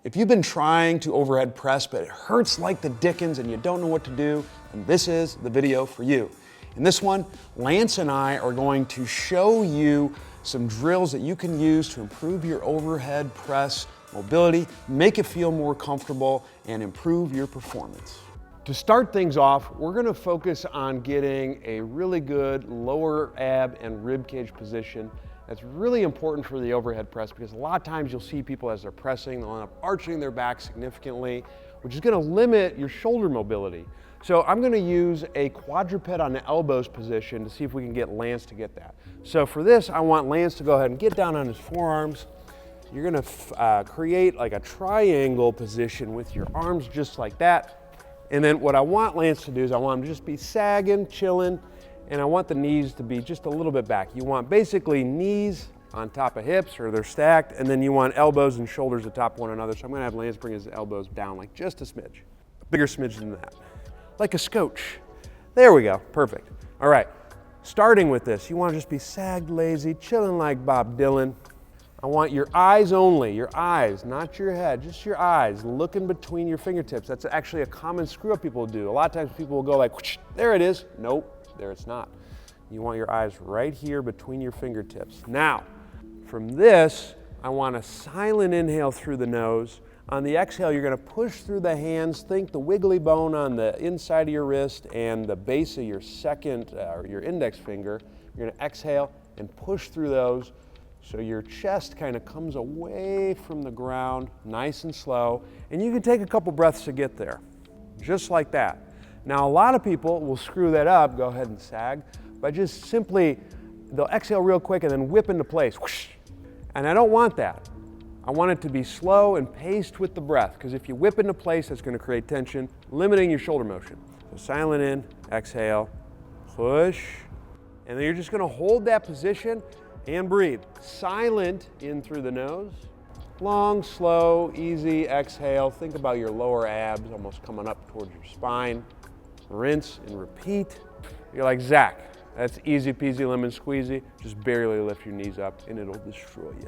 If you've been trying to overhead press, but it hurts like the dickens and you don't know what to do, then this is the video for you. In this one, Lance and I are going to show you some drills that you can use to improve your overhead press mobility, make it feel more comfortable, and improve your performance. To start things off, we're going to focus on getting a really good lower ab and rib cage position. That's really important for the overhead press because a lot of times you'll see people as they're pressing, they'll end up arching their back significantly, which is going to limit your shoulder mobility. So I'm going to use a quadruped on the elbows position to see if we can get Lance to get that. So for this, I want Lance to go ahead and get down on his forearms. You're going to create like a triangle position with your arms just like that. And then what I want Lance to do is I want him to just be sagging, chilling, and I want the knees to be just a little bit back. You want basically knees on top of hips, or they're stacked, and then you want elbows and shoulders atop one another. So I'm gonna have Lance bring his elbows down like just a smidge, a bigger smidge than that, like a scotch. There we go, perfect. All right, starting with this, you wanna just be sagged, lazy, chilling like Bob Dylan. I want your eyes only, your eyes, not your head, just your eyes, looking between your fingertips. That's actually a common screw up people do. A lot of times people will go like, whoosh, there it is. Nope. There it's not. You want your eyes right here between your fingertips. Now, from this, I want a silent inhale through the nose. On the exhale, you're gonna push through the hands. Think the wiggly bone on the inside of your wrist and the base of your your index finger. You're gonna exhale and push through those so your chest kind of comes away from the ground, nice and slow. And you can take a couple breaths to get there, just like that. Now, a lot of people will screw that up, go ahead and sag, by just simply, they'll exhale real quick and then whip into place, whoosh. And I don't want that. I want it to be slow and paced with the breath, because if you whip into place, that's gonna create tension, limiting your shoulder motion. So silent in, exhale, push, and then you're just gonna hold that position and breathe. Silent in through the nose, long, slow, easy exhale. Think about your lower abs almost coming up towards your spine. Rinse and repeat. You're like, Zach, that's easy peasy lemon squeezy. Just barely lift your knees up and it'll destroy you.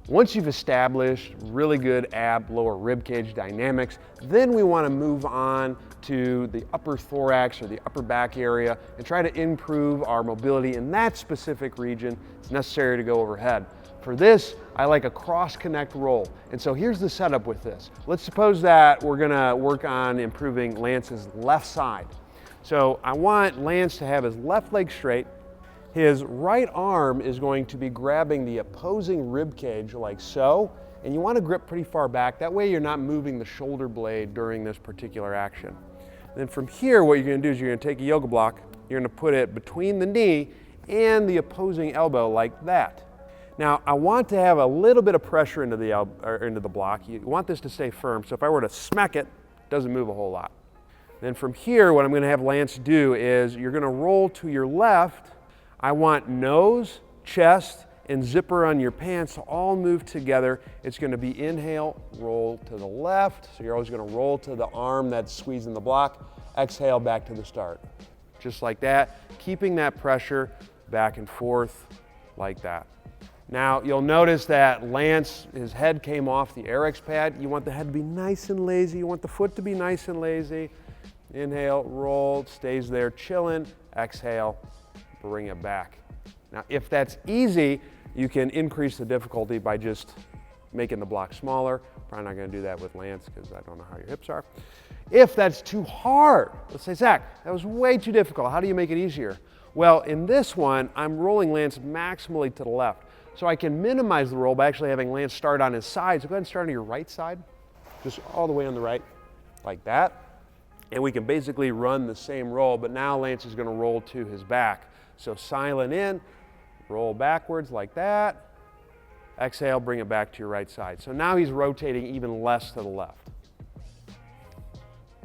Once you've established really good ab, lower rib cage dynamics, then we want to move on to the upper thorax or the upper back area and try to improve our mobility in that specific region. It's necessary to go overhead. For this, I like a cross-connect roll. And so here's the setup with this. Let's suppose that we're gonna work on improving Lance's left side. So I want Lance to have his left leg straight. His right arm is going to be grabbing the opposing rib cage like so. And you wanna grip pretty far back. That way you're not moving the shoulder blade during this particular action. Then from here, what you're gonna do is you're gonna take a yoga block, you're gonna put it between the knee and the opposing elbow like that. Now, I want to have a little bit of pressure into the block. You want this to stay firm, so if I were to smack it, it doesn't move a whole lot. Then from here, what I'm gonna have Lance do is you're gonna roll to your left. I want nose, chest, and zipper on your pants to all move together. It's gonna be inhale, roll to the left. So you're always gonna roll to the arm that's squeezing the block. Exhale, back to the start. Just like that, keeping that pressure back and forth like that. Now, you'll notice that Lance, his head came off the Eric's pad. You want the head to be nice and lazy. You want the foot to be nice and lazy. Inhale, roll, stays there, chilling. Exhale, bring it back. Now, if that's easy, you can increase the difficulty by just making the block smaller. Probably not gonna do that with Lance because I don't know how your hips are. If that's too hard, let's say, Zach, that was way too difficult. How do you make it easier? Well, in this one, I'm rolling Lance maximally to the left. So I can minimize the roll by actually having Lance start on his side. So go ahead and start on your right side, just all the way on the right, like that. And we can basically run the same roll, but now Lance is gonna roll to his back. So silent in, roll backwards like that. Exhale, bring it back to your right side. So now he's rotating even less to the left.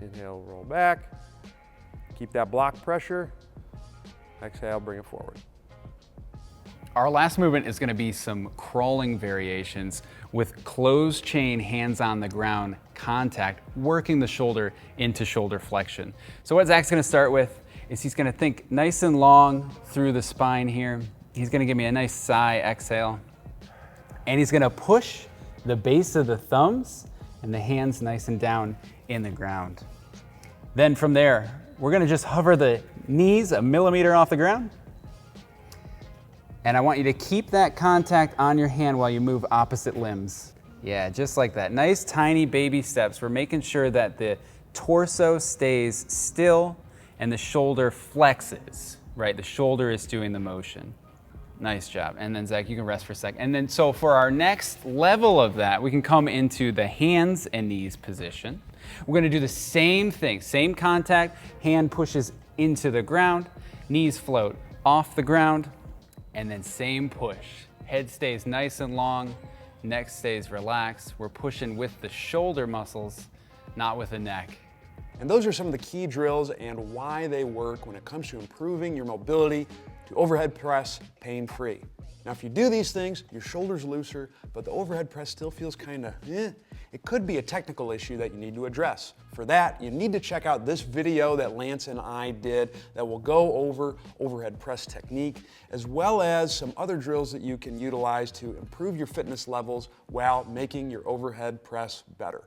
Inhale, roll back. Keep that block pressure. Exhale, bring it forward. Our last movement is going to be some crawling variations with closed chain, hands on the ground contact, working the shoulder into shoulder flexion. So what Zach's going to start with is he's going to think nice and long through the spine here. He's going to give me a nice sigh exhale. And he's going to push the base of the thumbs and the hands nice and down in the ground. Then from there, we're gonna just hover the knees a millimeter off the ground. And I want you to keep that contact on your hand while you move opposite limbs. Yeah, just like that. Nice tiny baby steps. We're making sure that the torso stays still and the shoulder flexes, right? The shoulder is doing the motion. Nice job. And then Zach, you can rest for a second. And then so for our next level of that, we can come into the hands and knees position. We're gonna do the same thing, same contact, hand pushes into the ground, knees float off the ground, and then same push. Head stays nice and long, neck stays relaxed. We're pushing with the shoulder muscles, not with the neck. And those are some of the key drills and why they work when it comes to improving your mobility to overhead press pain-free. Now, if you do these things, your shoulder's looser, but the overhead press still feels kind of it could be a technical issue that you need to address. For that, you need to check out this video that Lance and I did that will go over overhead press technique, as well as some other drills that you can utilize to improve your fitness levels while making your overhead press better.